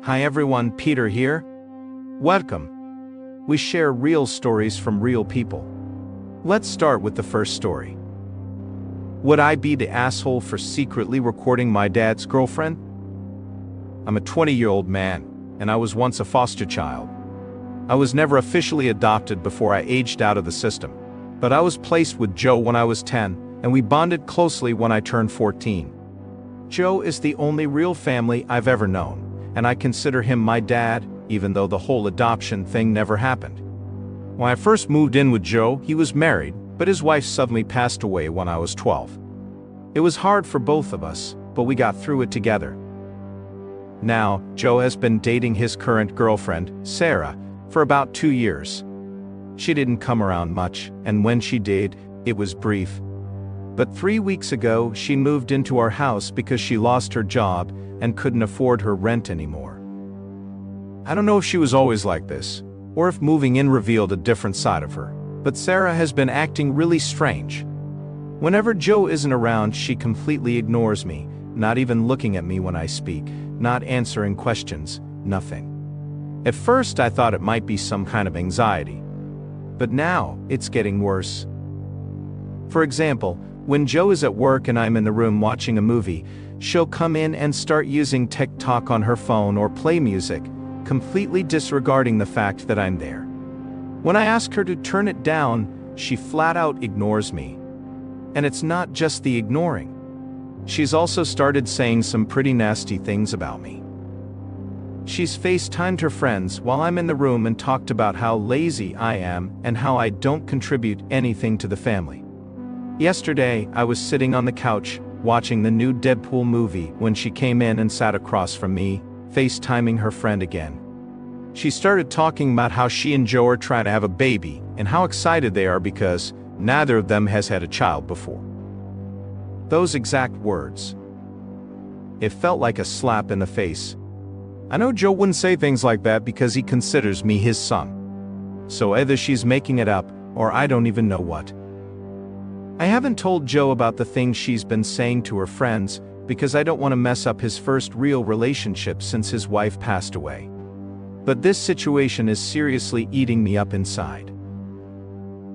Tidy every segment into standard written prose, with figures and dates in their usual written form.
Hi everyone, Peter here. Welcome. We share real stories from real people. Let's start with the first story. Would I be the asshole for secretly recording my dad's girlfriend? I'm a 20-year-old man, and I was once a foster child. I was never officially adopted before I aged out of the system, but I was placed with Joe when I was 10, and we bonded closely when I turned 14. Joe is the only real family I've ever known, and I consider him my dad, even though the whole adoption thing never happened. When I first moved in with Joe, he was married, but his wife suddenly passed away when I was 12. It was hard for both of us, but we got through it together. Now, Joe has been dating his current girlfriend, Sarah, for about 2 years. She didn't come around much, and when she did, it was brief. But 3 weeks ago, she moved into our house because she lost her job and couldn't afford her rent anymore. I don't know if she was always like this, or if moving in revealed a different side of her, but Sarah has been acting really strange. Whenever Joe isn't around, she completely ignores me, not even looking at me when I speak, not answering questions, nothing. At first, I thought it might be some kind of anxiety. But now, it's getting worse. For example, when Joe is at work and I'm in the room watching a movie, she'll come in and start using TikTok on her phone or play music, completely disregarding the fact that I'm there. When I ask her to turn it down, she flat out ignores me. And it's not just the ignoring. She's also started saying some pretty nasty things about me. She's FaceTimed her friends while I'm in the room and talked about how lazy I am and how I don't contribute anything to the family. Yesterday, I was sitting on the couch, watching the new Deadpool movie when she came in and sat across from me, FaceTiming her friend again. She started talking about how she and Joe are trying to have a baby and how excited they are because neither of them has had a child before. Those exact words. It felt like a slap in the face. I know Joe wouldn't say things like that because he considers me his son. So either she's making it up, or I don't even know what. I haven't told Joe about the things she's been saying to her friends because I don't want to mess up his first real relationship since his wife passed away. But this situation is seriously eating me up inside.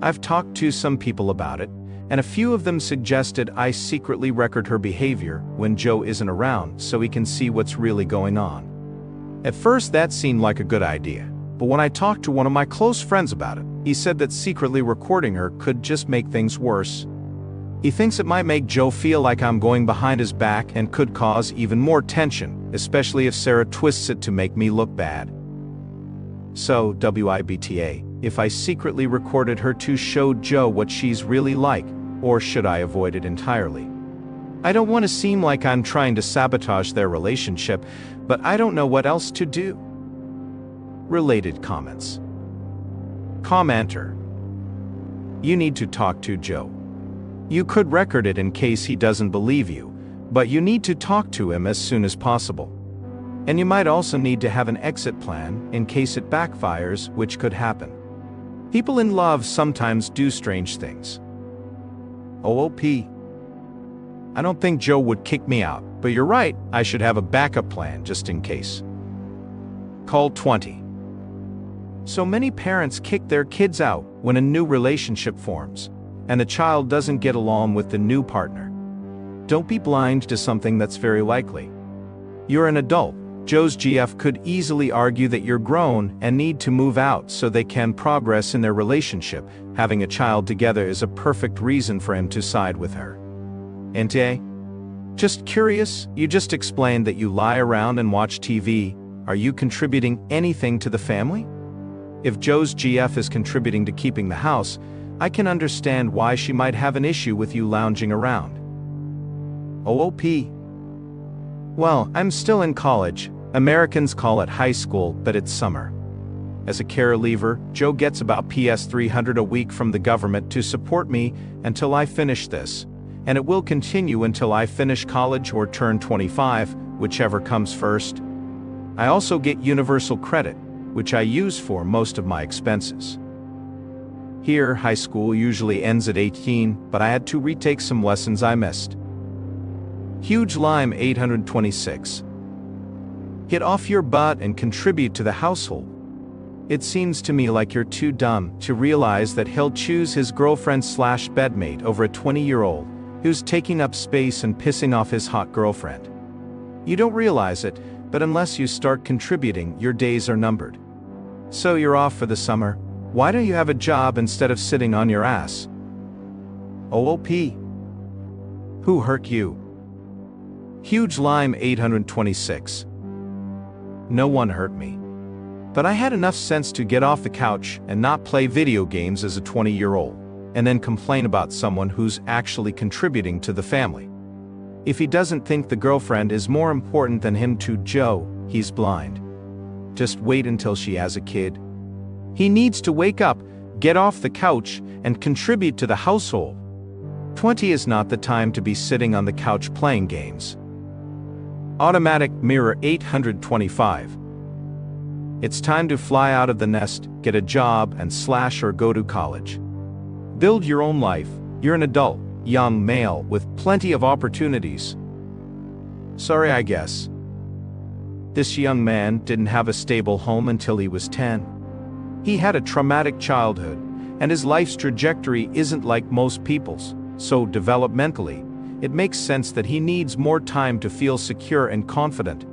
I've talked to some people about it, and a few of them suggested I secretly record her behavior when Joe isn't around so he can see what's really going on. At first that seemed like a good idea, but when I talked to one of my close friends about it, he said that secretly recording her could just make things worse. He thinks it might make Joe feel like I'm going behind his back and could cause even more tension, especially if Sarah twists it to make me look bad. So, WIBTA, if I secretly recorded her to show Joe what she's really like, or should I avoid it entirely? I don't want to seem like I'm trying to sabotage their relationship, but I don't know what else to do. Related comments. Commenter. You need to talk to Joe. You could record it in case he doesn't believe you, but you need to talk to him as soon as possible. And you might also need to have an exit plan in case it backfires, which could happen. People in love sometimes do strange things. OOP. I don't think Joe would kick me out, but you're right, I should have a backup plan just in case. Call 20. So many parents kick their kids out when a new relationship forms, and the child doesn't get along with the new partner. Don't be blind to something that's very likely. You're an adult. Joe's GF could easily argue that you're grown and need to move out so they can progress in their relationship. Having a child together is a perfect reason for him to side with her. Ente? Just curious, you just explained that you lie around and watch TV. Are you contributing anything to the family? If Joe's GF is contributing to keeping the house, I can understand why she might have an issue with you lounging around. OOP. Well, I'm still in college. Americans call it high school, but it's summer. As a care leaver, Joe gets about PS $300 a week from the government to support me until I finish this, and it will continue until I finish college or turn 25, whichever comes first. I also get universal credit, which I use for most of my expenses. Here, high school usually ends at 18, but I had to retake some lessons I missed. Huge Lime 826. Get off your butt and contribute to the household. It seems to me like you're too dumb to realize that he'll choose his girlfriend/bedmate over a 20-year-old who's taking up space and pissing off his hot girlfriend. You don't realize it, but unless you start contributing, your days are numbered. So you're off for the summer. Why don't you have a job instead of sitting on your ass? OOP. Who hurt you? Huge Lime 826. No one hurt me. But I had enough sense to get off the couch and not play video games as a 20-year-old, and then complain about someone who's actually contributing to the family. If he doesn't think the girlfriend is more important than him to Joe, he's blind. Just wait until she has a kid. He needs to wake up, get off the couch, and contribute to the household. 20 is not the time to be sitting on the couch playing games. Automatic Mirror 825. It's time to fly out of the nest, get a job, and or go to college. Build your own life. You're an adult, young male with plenty of opportunities. Sorry, I guess. This young man didn't have a stable home until he was 10. He had a traumatic childhood, and his life's trajectory isn't like most people's, so developmentally, it makes sense that he needs more time to feel secure and confident.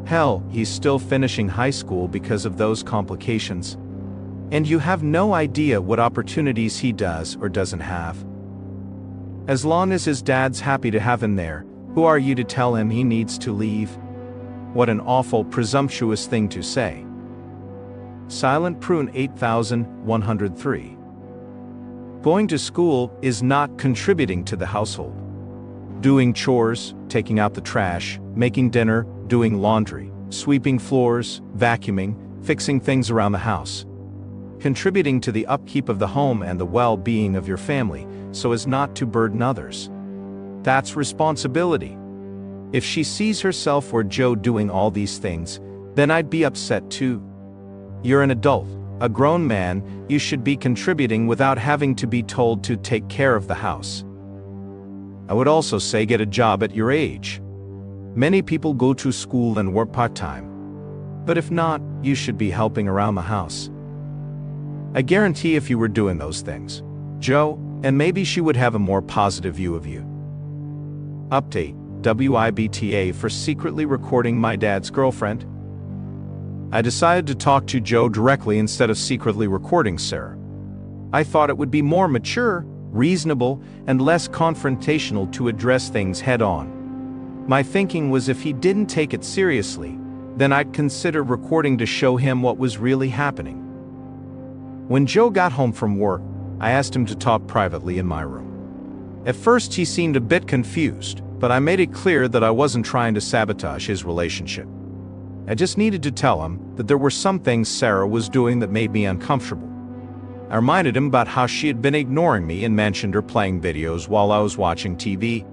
Hell, he's still finishing high school because of those complications. And you have no idea what opportunities he does or doesn't have. As long as his dad's happy to have him there, who are you to tell him he needs to leave? What an awful, presumptuous thing to say. Silent Prune 8103. Going to school is not contributing to the household. Doing chores, taking out the trash, making dinner, doing laundry, sweeping floors, vacuuming, fixing things around the house. Contributing to the upkeep of the home and the well-being of your family, so as not to burden others. That's responsibility. If she sees herself or Joe doing all these things, then I'd be upset too. You're an adult, a grown man, you should be contributing without having to be told to take care of the house. I would also say get a job at your age. Many people go to school and work part-time. But if not, you should be helping around the house. I guarantee if you were doing those things, Joe, and maybe she would have a more positive view of you. Update, WIBTA for secretly recording my dad's girlfriend. I decided to talk to Joe directly instead of secretly recording Sarah. I thought it would be more mature, reasonable, and less confrontational to address things head-on. My thinking was if he didn't take it seriously, then I'd consider recording to show him what was really happening. When Joe got home from work, I asked him to talk privately in my room. At first he seemed a bit confused, but I made it clear that I wasn't trying to sabotage his relationship. I just needed to tell him that there were some things Sarah was doing that made me uncomfortable. I reminded him about how she had been ignoring me and mentioned her playing videos while I was watching TV.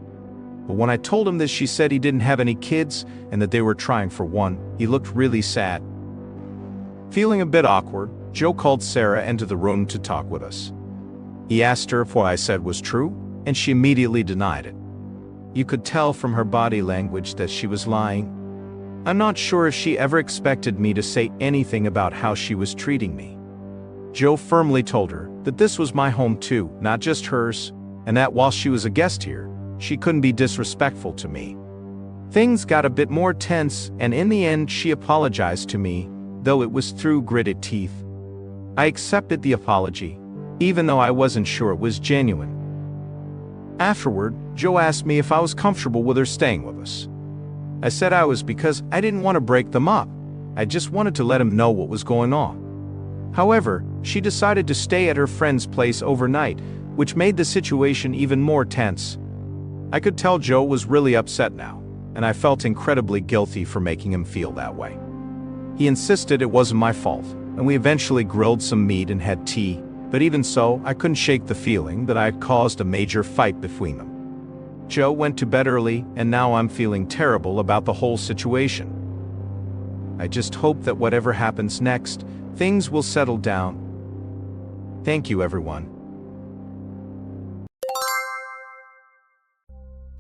But when I told him this, she said he didn't have any kids and that they were trying for one. He looked really sad. Feeling a bit awkward, Joe called Sarah into the room to talk with us. He asked her if what I said was true, and she immediately denied it. You could tell from her body language that she was lying. I'm not sure if she ever expected me to say anything about how she was treating me. Joe firmly told her that this was my home too, not just hers, and that while she was a guest here, she couldn't be disrespectful to me. Things got a bit more tense, and in the end she apologized to me, though it was through gritted teeth. I accepted the apology, even though I wasn't sure it was genuine. Afterward, Joe asked me if I was comfortable with her staying with us. I said I was because I didn't want to break them up. I just wanted to let him know what was going on. However, she decided to stay at her friend's place overnight, which made the situation even more tense. I could tell Joe was really upset now, and I felt incredibly guilty for making him feel that way. He insisted it wasn't my fault, and we eventually grilled some meat and had tea, but even so, I couldn't shake the feeling that I had caused a major fight between them. Joe went to bed early, and now I'm feeling terrible about the whole situation. I just hope that whatever happens next, things will settle down. Thank you, everyone.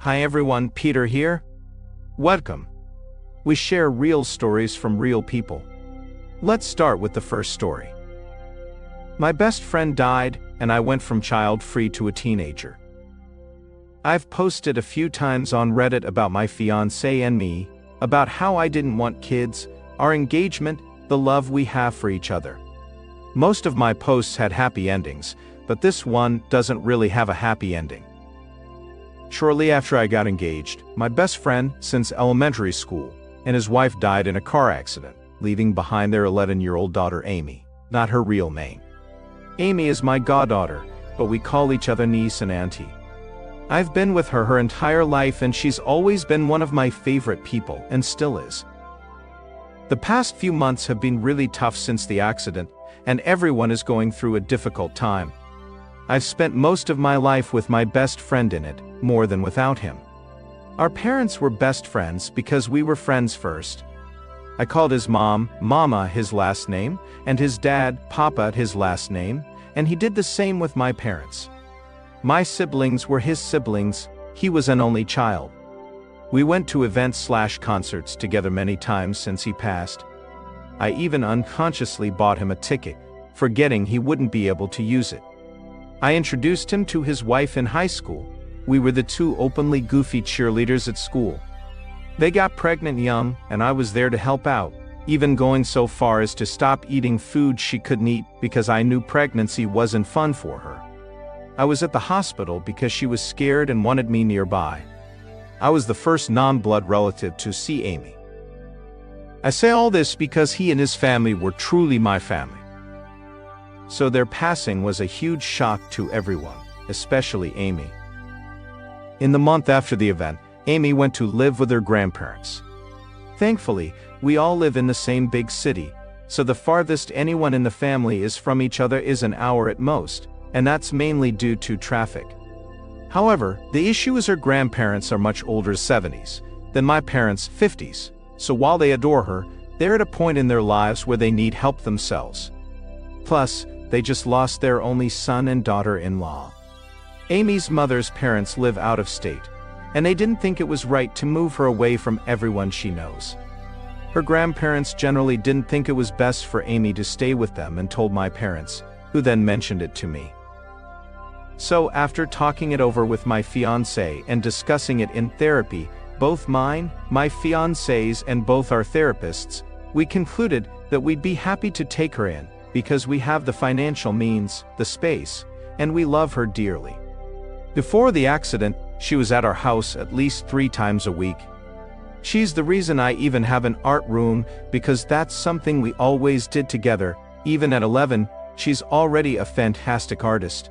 Hi everyone, Peter here. Welcome. we share real stories from real people. Let's start with the first story. My best friend died, and I went from child-free to a teenager. I've posted a few times on Reddit about my fiancé and me, about how I didn't want kids, our engagement, the love we have for each other. Most of my posts had happy endings, but this one doesn't really have a happy ending. Shortly after I got engaged, my best friend since elementary school and his wife died in a car accident, leaving behind their 11-year-old daughter Amy, not her real name. Amy is my goddaughter, but we call each other niece and auntie. I've been with her entire life, and she's always been one of my favorite people, and still is. The past few months have been really tough since the accident, and everyone is going through a difficult time. I've spent most of my life with my best friend in it, more than without him. Our parents were best friends because we were friends first. I called his mom, Mama, his last name, and his dad, Papa, his last name, and he did the same with my parents. My siblings were his siblings, he was an only child. We went to events/concerts together many times since he passed. I even unconsciously bought him a ticket, forgetting he wouldn't be able to use it. I introduced him to his wife in high school. We were the two openly goofy cheerleaders at school. They got pregnant young, and I was there to help out, even going so far as to stop eating food she couldn't eat because I knew pregnancy wasn't fun for her. I was at the hospital because she was scared and wanted me nearby. I was the first non-blood relative to see Amy. I say all this because he and his family were truly my family. So their passing was a huge shock to everyone, especially Amy. In the month after the event, Amy went to live with her grandparents. Thankfully, we all live in the same big city, so the farthest anyone in the family is from each other is an hour at most, and that's mainly due to traffic. However, the issue is her grandparents are much older, 70s, than my parents, 50s, so while they adore her, they're at a point in their lives where they need help themselves. Plus, they just lost their only son and daughter-in-law. Amy's mother's parents live out of state, and they didn't think it was right to move her away from everyone she knows. Her grandparents generally didn't think it was best for Amy to stay with them and told my parents, who then mentioned it to me. So after talking it over with my fiancé and discussing it in therapy, both mine, my fiancé's, and both our therapists, we concluded that we'd be happy to take her in, because we have the financial means, the space, and we love her dearly. Before the accident, she was at our house at least 3 times a week. She's the reason I even have an art room, because that's something we always did together. Even at 11, she's already a fantastic artist.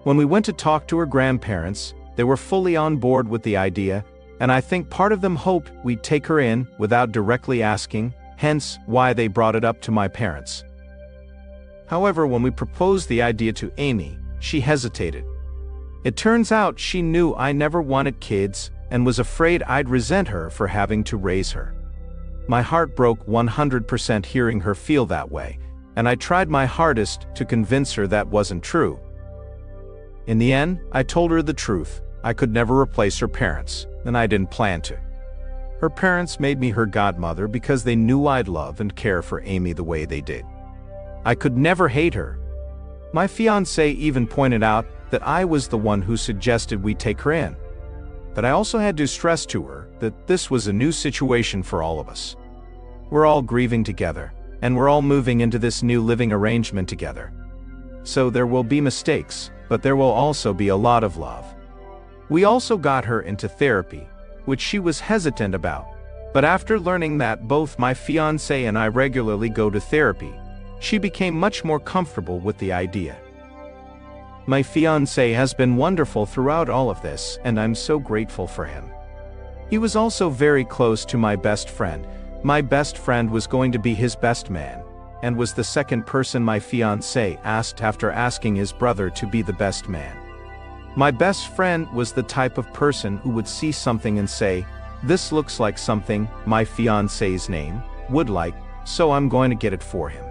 When we went to talk to her grandparents, they were fully on board with the idea, and I think part of them hoped we'd take her in without directly asking, hence why they brought it up to my parents. However, when we proposed the idea to Amy, she hesitated. It turns out she knew I never wanted kids and was afraid I'd resent her for having to raise her. My heart broke 100% hearing her feel that way, and I tried my hardest to convince her that wasn't true. In the end, I told her the truth. I could never replace her parents, and I didn't plan to. Her parents made me her godmother because they knew I'd love and care for Amy the way they did. I could never hate her. My fiancé even pointed out that I was the one who suggested we take her in. But I also had to stress to her that this was a new situation for all of us. We're all grieving together, and we're all moving into this new living arrangement together. So there will be mistakes, but there will also be a lot of love. We also got her into therapy, which she was hesitant about, but after learning that both my fiancé and I regularly go to therapy, she became much more comfortable with the idea. My fiancé has been wonderful throughout all of this, and I'm so grateful for him. He was also very close to my best friend. My best friend was going to be his best man, and was the second person my fiancé asked after asking his brother to be the best man. My best friend was the type of person who would see something and say, "This looks like something my fiancé's name would like, so I'm going to get it for him."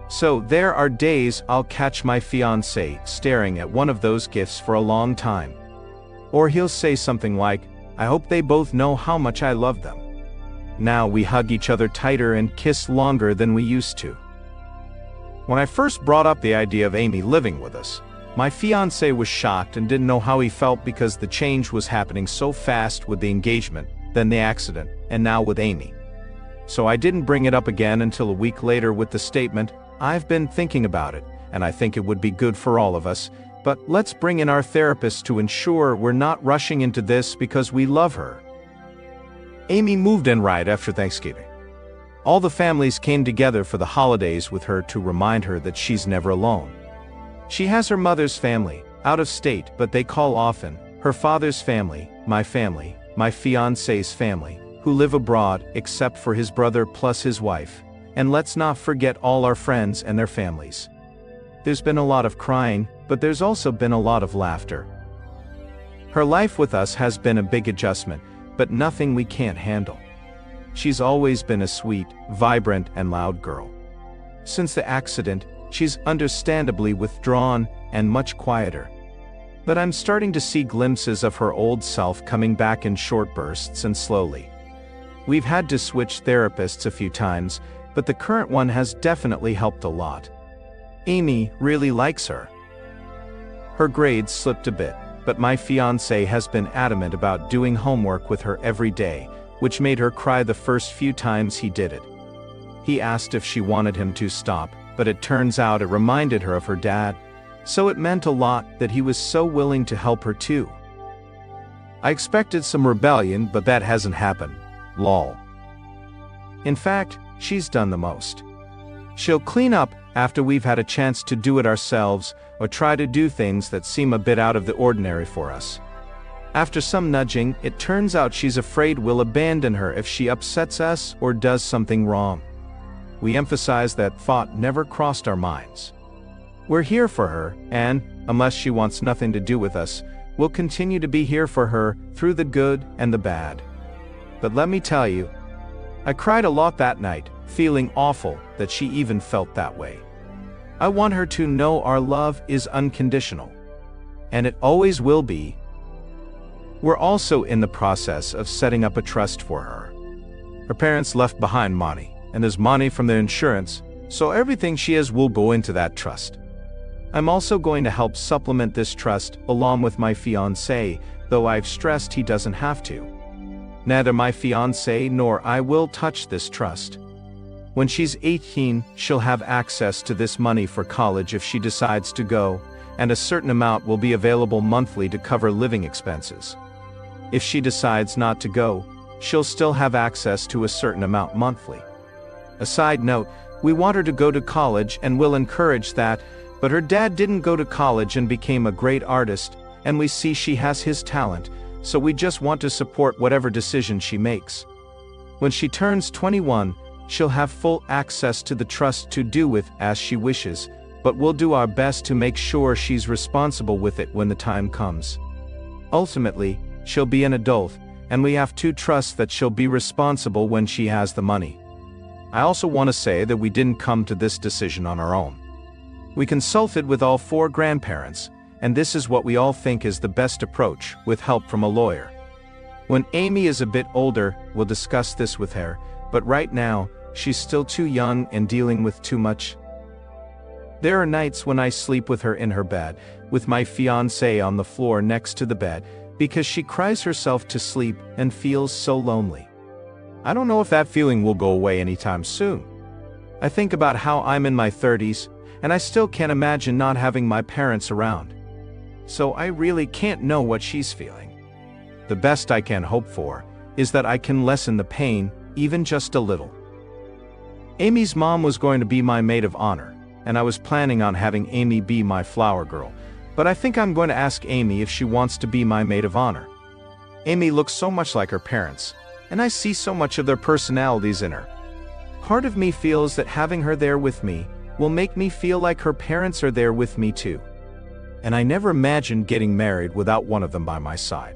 So there are days I'll catch my fiancé staring at one of those gifts for a long time. Or he'll say something like, "I hope they both know how much I love them." Now we hug each other tighter and kiss longer than we used to. When I first brought up the idea of Amy living with us, my fiancé was shocked and didn't know how he felt because the change was happening so fast with the engagement, then the accident, and now with Amy. So I didn't bring it up again until a week later with the statement, "I've been thinking about it, and I think it would be good for all of us, but let's bring in our therapist to ensure we're not rushing into this because we love her." Amy moved in right after Thanksgiving. All the families came together for the holidays with her to remind her that she's never alone. She has her mother's family, out of state, but they call often, her father's family, my fiancé's family, who live abroad except for his brother plus his wife, and let's not forget all our friends and their families. There's been a lot of crying, but there's also been a lot of laughter. Her life with us has been a big adjustment, but nothing we can't handle. She's always been a sweet, vibrant, and loud girl. Since the accident, she's understandably withdrawn and much quieter. But I'm starting to see glimpses of her old self coming back in short bursts and slowly. We've had to switch therapists a few times, but the current one has definitely helped a lot. Amy really likes her. Her grades slipped a bit, but my fiancé has been adamant about doing homework with her every day, which made her cry the first few times he did it. He asked if she wanted him to stop, but it turns out it reminded her of her dad, so it meant a lot that he was so willing to help her too. I expected some rebellion, but that hasn't happened. Lol. In fact, she's done the most. She'll clean up after we've had a chance to do it ourselves, or try to do things that seem a bit out of the ordinary for us. After some nudging, it turns out she's afraid we'll abandon her if she upsets us or does something wrong. We emphasize that thought never crossed our minds. We're here for her, and, unless she wants nothing to do with us, we'll continue to be here for her through the good and the bad. But let me tell you, I cried a lot that night, feeling awful that she even felt that way. I want her to know our love is unconditional. And it always will be. We're also in the process of setting up a trust for her. Her parents left behind money, and there's money from their insurance, so everything she has will go into that trust. I'm also going to help supplement this trust along with my fiancé, though I've stressed he doesn't have to. Neither my fiancé nor I will touch this trust. When she's 18, she'll have access to this money for college if she decides to go, and a certain amount will be available monthly to cover living expenses. If she decides not to go, she'll still have access to a certain amount monthly. A side note, we want her to go to college and will encourage that, but her dad didn't go to college and became a great artist, and we see she has his talent, so we just want to support whatever decision she makes. When she turns 21, she'll have full access to the trust to do with as she wishes, but we'll do our best to make sure she's responsible with it when the time comes. Ultimately, she'll be an adult, and we have to trust that she'll be responsible when she has the money. I also want to say that we didn't come to this decision on our own. We consulted with all 4 grandparents, and this is what we all think is the best approach, with help from a lawyer. When Amy is a bit older, we'll discuss this with her, but right now, she's still too young and dealing with too much. There are nights when I sleep with her in her bed, with my fiancé on the floor next to the bed, because she cries herself to sleep and feels so lonely. I don't know if that feeling will go away anytime soon. I think about how I'm in my 30s, and I still can't imagine not having my parents around. So I really can't know what she's feeling. The best I can hope for is that I can lessen the pain, even just a little. Amy's mom was going to be my maid of honor, and I was planning on having Amy be my flower girl, but I think I'm going to ask Amy if she wants to be my maid of honor. Amy looks so much like her parents, and I see so much of their personalities in her. Part of me feels that having her there with me will make me feel like her parents are there with me too. And I never imagined getting married without one of them by my side.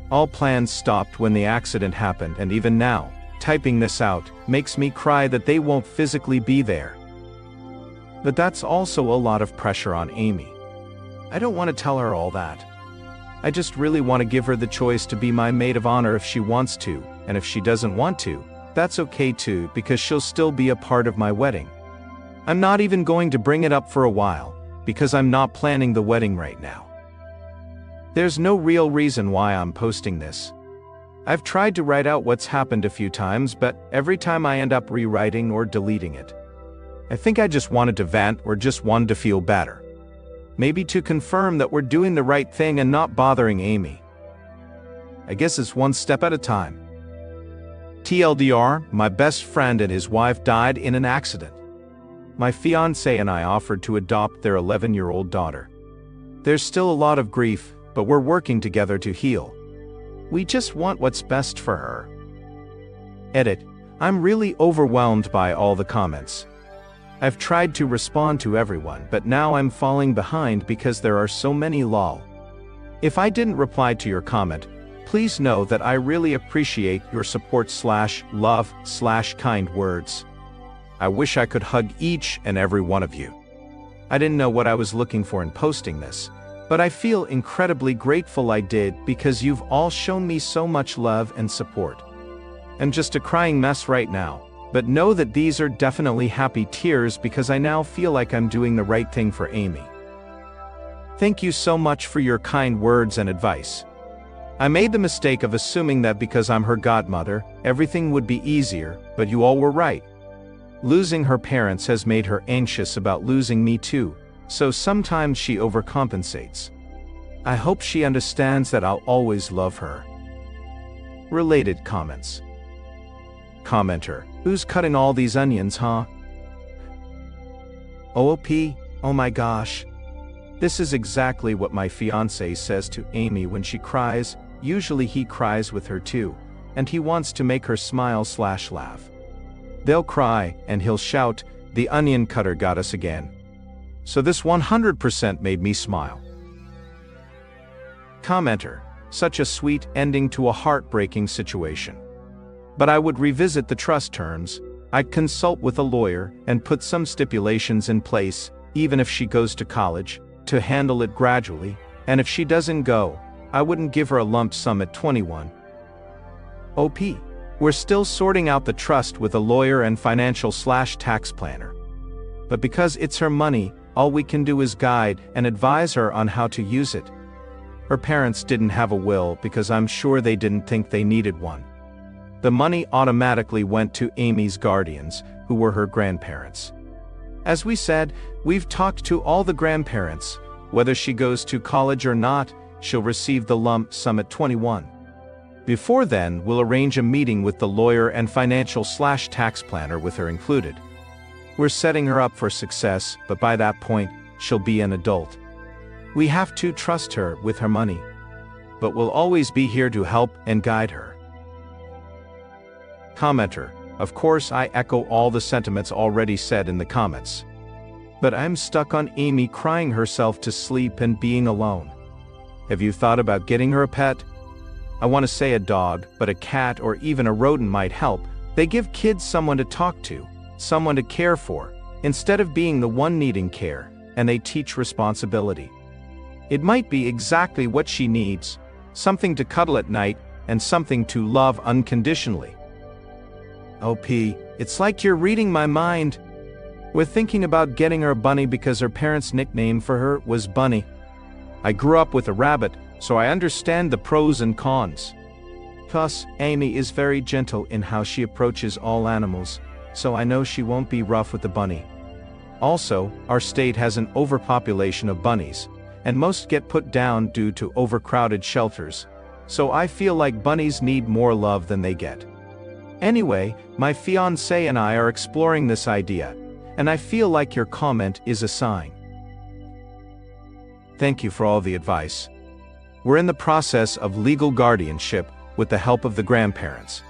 All plans stopped when the accident happened, and even now, typing this out makes me cry that they won't physically be there. But that's also a lot of pressure on Amy. I don't want to tell her all that. I just really want to give her the choice to be my maid of honor if she wants to, and if she doesn't want to, that's okay too, because she'll still be a part of my wedding. I'm not even going to bring it up for a while, because I'm not planning the wedding right now. There's no real reason why I'm posting this. I've tried to write out what's happened a few times, but every time I end up rewriting or deleting it. I think I just wanted to vent or just wanted to feel better. Maybe to confirm that we're doing the right thing and not bothering Amy. I guess it's one step at a time. TLDR, my best friend and his wife died in an accident. My fiancé and I offered to adopt their 11-year-old daughter. There's still a lot of grief, but we're working together to heal. We just want what's best for her. Edit. I'm really overwhelmed by all the comments. I've tried to respond to everyone, but now I'm falling behind because there are so many lol. If I didn't reply to your comment, please know that I really appreciate your support / love / kind words. I wish I could hug each and every one of you. I didn't know what I was looking for in posting this, but I feel incredibly grateful I did because you've all shown me so much love and support. I'm just a crying mess right now, but know that these are definitely happy tears because I now feel like I'm doing the right thing for Amy. Thank you so much for your kind words and advice. I made the mistake of assuming that because I'm her godmother, everything would be easier, but you all were right. Losing her parents has made her anxious about losing me too, so sometimes she overcompensates. I hope she understands that I'll always love her. Related comments. Commenter, who's cutting all these onions, huh? OOP, oh my gosh. This is exactly what my fiancé says to Amy when she cries. Usually he cries with her too, and he wants to make her smile / laugh. They'll cry, and he'll shout, "The onion cutter got us again." So this 100% made me smile. Commenter, such a sweet ending to a heartbreaking situation. But I would revisit the trust terms. I'd consult with a lawyer and put some stipulations in place, even if she goes to college, to handle it gradually, and if she doesn't go, I wouldn't give her a lump sum at 21. OP. We're still sorting out the trust with a lawyer and financial / tax planner. But because it's her money, all we can do is guide and advise her on how to use it. Her parents didn't have a will because I'm sure they didn't think they needed one. The money automatically went to Amy's guardians, who were her grandparents. As we said, we've talked to all the grandparents. Whether she goes to college or not, she'll receive the lump sum at 21. Before then, we'll arrange a meeting with the lawyer and financial / tax planner with her included. We're setting her up for success, but by that point, she'll be an adult. We have to trust her with her money. But we'll always be here to help and guide her. Commenter, of course I echo all the sentiments already said in the comments. But I'm stuck on Amy crying herself to sleep and being alone. Have you thought about getting her a pet? I want to say a dog, but a cat or even a rodent might help. They give kids someone to talk to, someone to care for, instead of being the one needing care, and they teach responsibility. It might be exactly what she needs, something to cuddle at night, and something to love unconditionally. OP, it's like you're reading my mind. We're thinking about getting her a bunny because her parents' nickname for her was Bunny. I grew up with a rabbit, so I understand the pros and cons. Plus, Amy is very gentle in how she approaches all animals, so I know she won't be rough with the bunny. Also, our state has an overpopulation of bunnies, and most get put down due to overcrowded shelters, so I feel like bunnies need more love than they get. Anyway, my fiancé and I are exploring this idea, and I feel like your comment is a sign. Thank you for all the advice. We're in the process of legal guardianship with the help of the grandparents.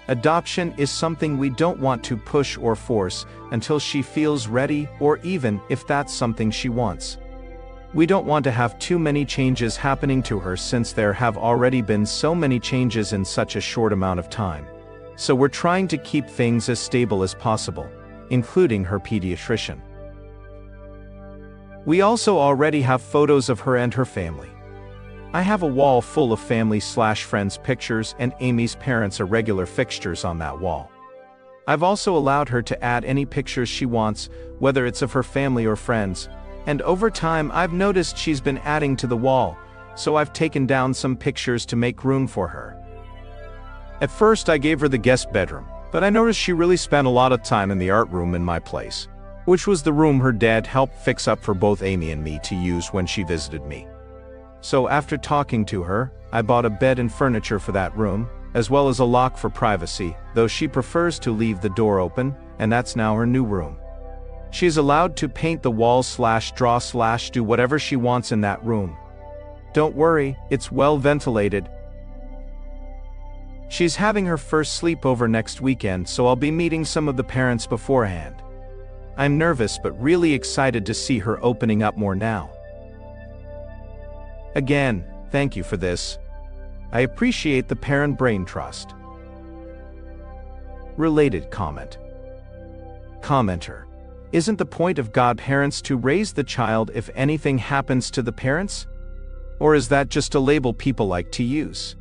Adoption is something we don't want to push or force until she feels ready, or even if that's something she wants. We don't want to have too many changes happening to her since there have already been so many changes in such a short amount of time. So we're trying to keep things as stable as possible, including her pediatrician. We also already have photos of her and her family. I have a wall full of family / friends pictures, and Amy's parents are regular fixtures on that wall. I've also allowed her to add any pictures she wants, whether it's of her family or friends, and over time I've noticed she's been adding to the wall, so I've taken down some pictures to make room for her. At first I gave her the guest bedroom, but I noticed she really spent a lot of time in the art room in my place, which was the room her dad helped fix up for both Amy and me to use when she visited me. So after talking to her, I bought a bed and furniture for that room, as well as a lock for privacy, though she prefers to leave the door open, and that's now her new room. She is allowed to paint the walls / draw / do whatever she wants in that room. Don't worry, it's well ventilated. She's having her first sleepover next weekend, so I'll be meeting some of the parents beforehand. I'm nervous but really excited to see her opening up more now. Again, thank you for this. I appreciate the parent brain trust. Related comment. Commenter. Isn't the point of godparents to raise the child if anything happens to the parents? Or is that just a label people like to use?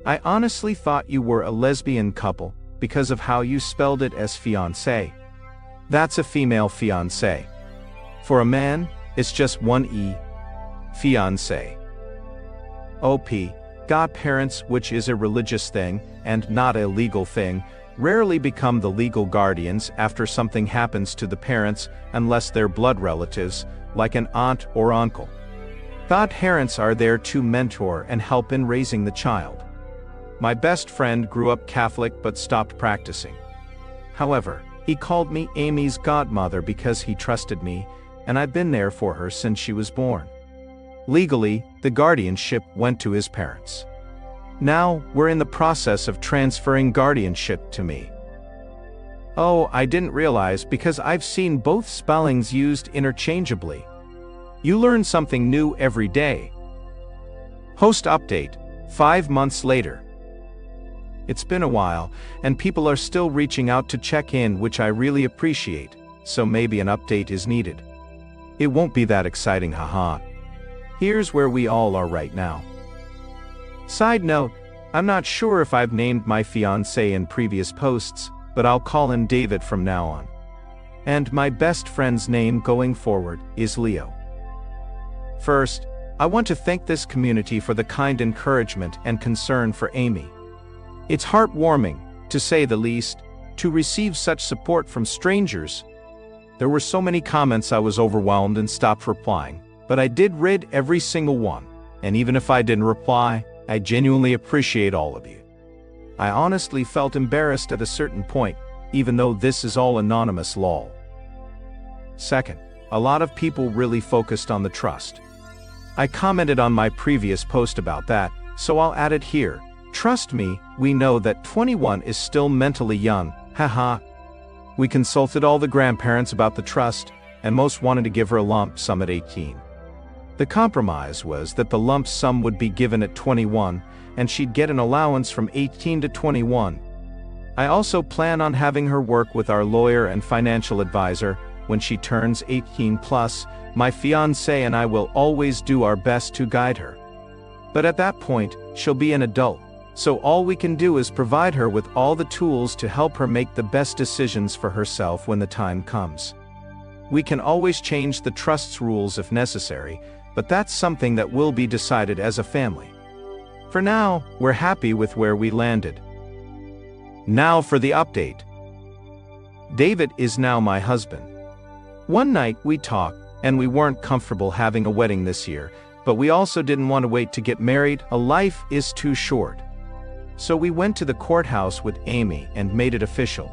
I honestly thought you were a lesbian couple because of how you spelled it as fiancé. That's a female fiancé. For a man, it's just one E. Fiancé. OP. Godparents, which is a religious thing, and not a legal thing, rarely become the legal guardians after something happens to the parents unless they're blood relatives, like an aunt or uncle. Godparents are there to mentor and help in raising the child. My best friend grew up Catholic but stopped practicing. However, he called me Amy's godmother because he trusted me, and I've been there for her since she was born. Legally, the guardianship went to his parents. Now, we're in the process of transferring guardianship to me. Oh, I didn't realize because I've seen both spellings used interchangeably. You learn something new every day. Host update, 5 months later. It's been a while, and people are still reaching out to check in, which I really appreciate, so maybe an update is needed. It won't be that exciting, haha. Here's where we all are right now. Side note, I'm not sure if I've named my fiancé in previous posts, but I'll call him David from now on. And my best friend's name going forward is Leo. First, I want to thank this community for the kind encouragement and concern for Amy. It's heartwarming, to say the least, to receive such support from strangers. There were so many comments I was overwhelmed and stopped replying, but I did read every single one, and even if I didn't reply, I genuinely appreciate all of you. I honestly felt embarrassed at a certain point, even though this is all anonymous lol. Second, a lot of people really focused on the trust. I commented on my previous post about that, so I'll add it here. Trust me, we know that 21 is still mentally young, haha. We consulted all the grandparents about the trust, and most wanted to give her a lump sum at 18. The compromise was that the lump sum would be given at 21, and she'd get an allowance from 18 to 21. I also plan on having her work with our lawyer and financial advisor. When she turns 18 plus, my fiancé and I will always do our best to guide her. But at that point, she'll be an adult, so all we can do is provide her with all the tools to help her make the best decisions for herself when the time comes. We can always change the trust's rules if necessary, but that's something that will be decided as a family. For now, we're happy with where we landed. Now for the update. David is now my husband. One night we talked, and we weren't comfortable having a wedding this year, but we also didn't want to wait to get married. A life is too short. So we went to the courthouse with Amy and made it official.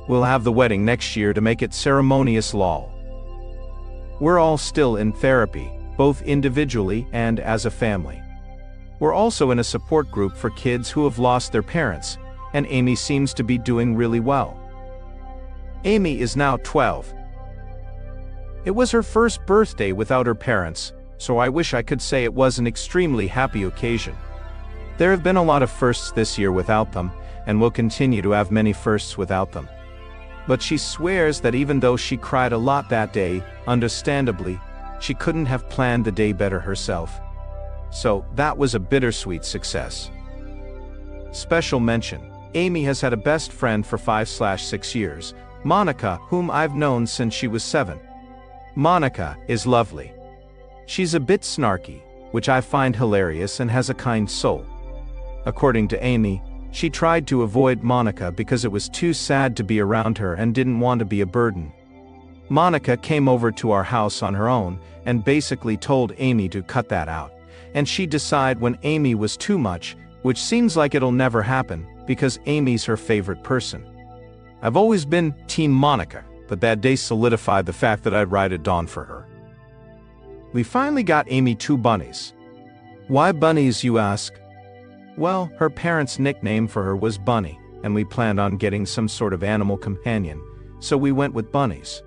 We'll have the wedding next year to make it ceremonious lol. We're all still in therapy, both individually and as a family. We're also in a support group for kids who have lost their parents, and Amy seems to be doing really well. Amy is now 12. It was her first birthday without her parents, so I wish I could say it was an extremely happy occasion. There have been a lot of firsts this year without them, and we'll continue to have many firsts without them. But she swears that even though she cried a lot that day, understandably, she couldn't have planned the day better herself. So that was a bittersweet success. Special mention, Amy has had a best friend for 5/6 years, Monica, whom I've known since she was 7. Monica is lovely. She's a bit snarky, which I find hilarious, and has a kind soul. According to Amy, she tried to avoid Monica because it was too sad to be around her and didn't want to be a burden. Monica came over to our house on her own and basically told Amy to cut that out, and she'd decide when Amy was too much, which seems like it'll never happen because Amy's her favorite person. I've always been Team Monica, but that day solidified the fact that I'd ride at dawn for her. We finally got Amy 2 bunnies. Why bunnies, you ask? Well, her parents' nickname for her was Bunny, and we planned on getting some sort of animal companion, so we went with bunnies.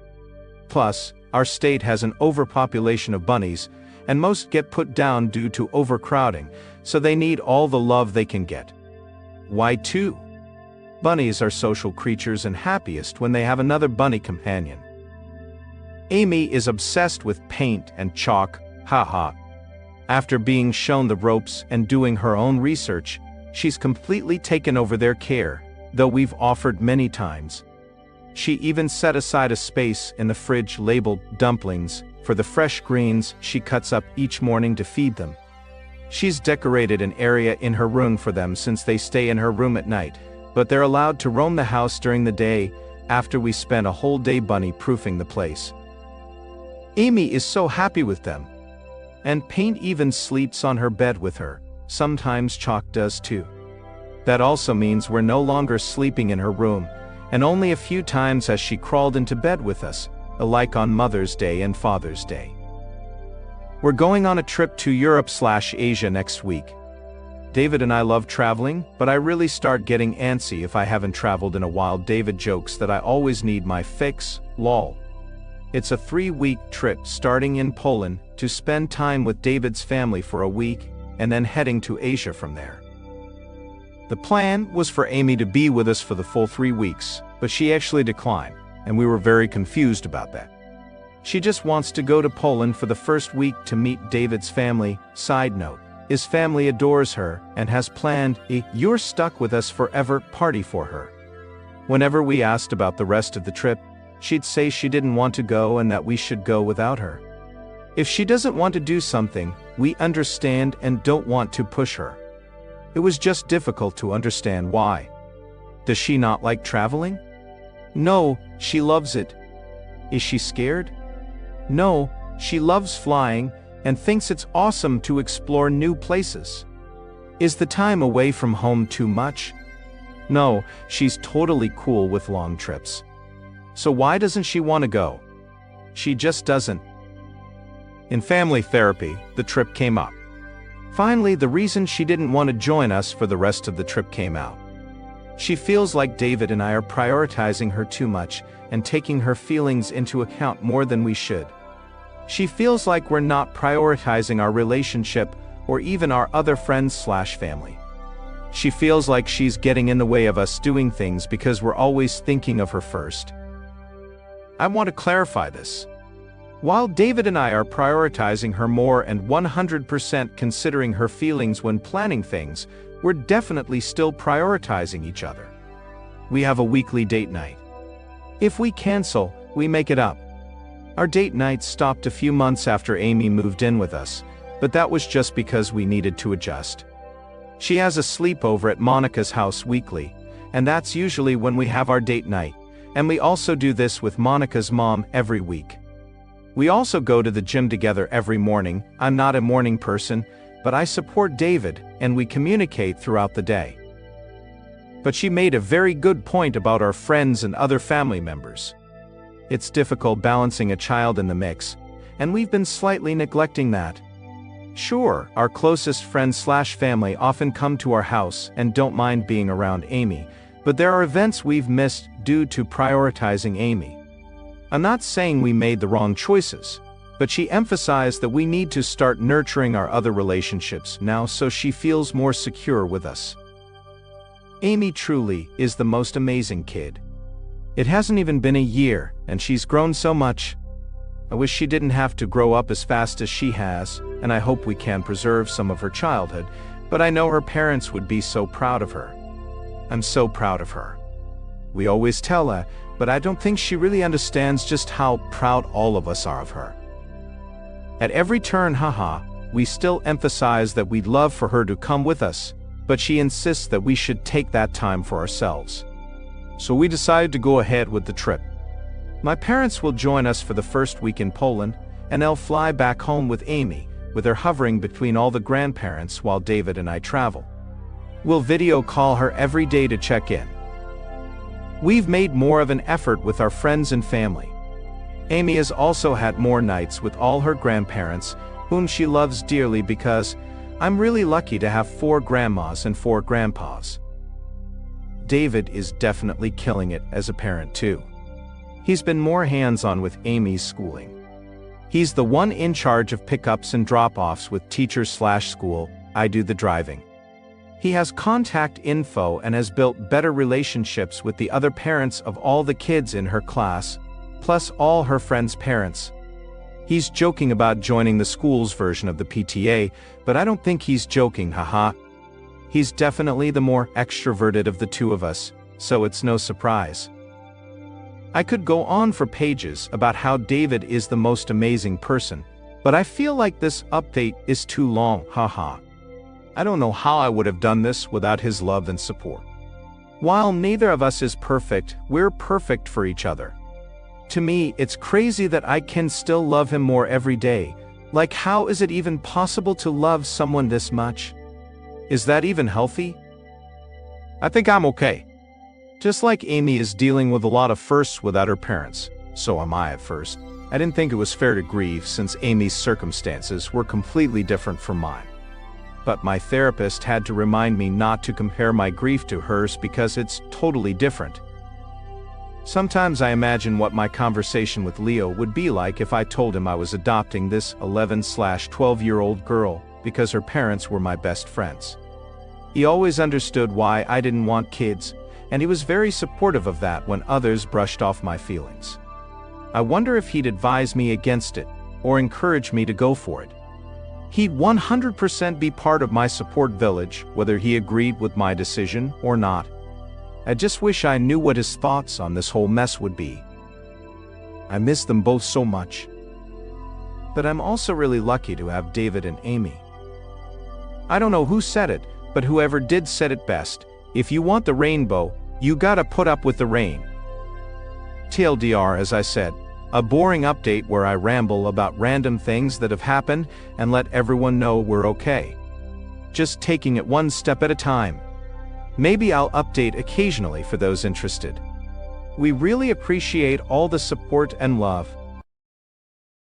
Plus, our state has an overpopulation of bunnies, and most get put down due to overcrowding, so they need all the love they can get. Why 2? Bunnies are social creatures and happiest when they have another bunny companion. Amy is obsessed with paint and chalk, haha. After being shown the ropes and doing her own research, she's completely taken over their care, though we've offered many times. She even set aside a space in the fridge labeled dumplings for the fresh greens she cuts up each morning to feed them. She's decorated an area in her room for them since they stay in her room at night, but they're allowed to roam the house during the day after we spend a whole day bunny-proofing the place. Amy is so happy with them. And Paint even sleeps on her bed with her, sometimes Chalk does too. That also means we're no longer sleeping in her room, and only a few times has she crawled into bed with us, alike on Mother's Day and Father's Day. We're going on a trip to Europe/Asia next week. David and I love traveling, but I really start getting antsy if I haven't traveled in a while. David jokes that I always need my fix, lol. It's a 3-week trip starting in Poland to spend time with David's family for a week, and then heading to Asia from there. The plan was for Amy to be with us for the full 3 weeks, but she actually declined, and we were very confused about that. She just wants to go to Poland for the first week to meet David's family. Side note, his family adores her and has planned a "you're stuck with us forever" party for her. Whenever we asked about the rest of the trip, she'd say she didn't want to go and that we should go without her. If she doesn't want to do something, we understand and don't want to push her. It was just difficult to understand why. Does she not like traveling? No, she loves it. Is she scared? No, she loves flying and thinks it's awesome to explore new places. Is the time away from home too much? No, she's totally cool with long trips. So why doesn't she want to go? She just doesn't. In family therapy, the trip came up. Finally, the reason she didn't want to join us for the rest of the trip came out. She feels like David and I are prioritizing her too much and taking her feelings into account more than we should. She feels like we're not prioritizing our relationship or even our other friends/family. She feels like she's getting in the way of us doing things because we're always thinking of her first. I want to clarify this. While David and I are prioritizing her more and 100% considering her feelings when planning things, we're definitely still prioritizing each other. We have a weekly date night. If we cancel, we make it up. Our date night stopped a few months after Amy moved in with us, but that was just because we needed to adjust. She has a sleepover at Monica's house weekly, and that's usually when we have our date night, and we also do this with Monica's mom every week. We also go to the gym together every morning. I'm not a morning person, but I support David, and we communicate throughout the day. But she made a very good point about our friends and other family members. It's difficult balancing a child in the mix, and we've been slightly neglecting that. Sure, our closest friends/family often come to our house and don't mind being around Amy, but there are events we've missed due to prioritizing Amy. I'm not saying we made the wrong choices, but she emphasized that we need to start nurturing our other relationships now so she feels more secure with us. Amy truly is the most amazing kid. It hasn't even been a year, and she's grown so much. I wish she didn't have to grow up as fast as she has, and I hope we can preserve some of her childhood, but I know her parents would be so proud of her. I'm so proud of her. We always tell her, but I don't think she really understands just how proud all of us are of her. At every turn, haha, we still emphasize that we'd love for her to come with us, but she insists that we should take that time for ourselves. So we decided to go ahead with the trip. My parents will join us for the first week in Poland, and they'll fly back home with Amy, with her hovering between all the grandparents while David and I travel. We'll video call her every day to check in. We've made more of an effort with our friends and family. Amy has also had more nights with all her grandparents, whom she loves dearly because I'm really lucky to have 4 grandmas and 4 grandpas. David is definitely killing it as a parent too. He's been more hands-on with Amy's schooling. He's the one in charge of pickups and drop-offs with teachers/school. I do the driving. He has contact info and has built better relationships with the other parents of all the kids in her class, plus all her friends' parents. He's joking about joining the school's version of the PTA, but I don't think he's joking, haha. He's definitely the more extroverted of the two of us, so it's no surprise. I could go on for pages about how David is the most amazing person, but I feel like this update is too long, haha. I don't know how I would have done this without his love and support. While neither of us is perfect, we're perfect for each other. To me, it's crazy that I can still love him more every day. Like, how is it even possible to love someone this much? Is that even healthy? I think I'm okay. Just like Amy is dealing with a lot of firsts without her parents, so am I at first. I didn't think it was fair to grieve since Amy's circumstances were completely different from mine. But my therapist had to remind me not to compare my grief to hers because it's totally different. Sometimes I imagine what my conversation with Leo would be like if I told him I was adopting this 11/12-year-old girl because her parents were my best friends. He always understood why I didn't want kids, and he was very supportive of that when others brushed off my feelings. I wonder if he'd advise me against it, or encourage me to go for it. He'd 100% be part of my support village, whether he agreed with my decision or not. I just wish I knew what his thoughts on this whole mess would be. I miss them both so much. But I'm also really lucky to have David and Amy. I don't know who said it, but whoever did said it best. If you want the rainbow, you gotta put up with the rain. TLDR, as I said, a boring update where I ramble about random things that have happened and let everyone know we're okay. Just taking it one step at a time. Maybe I'll update occasionally for those interested. We really appreciate all the support and love.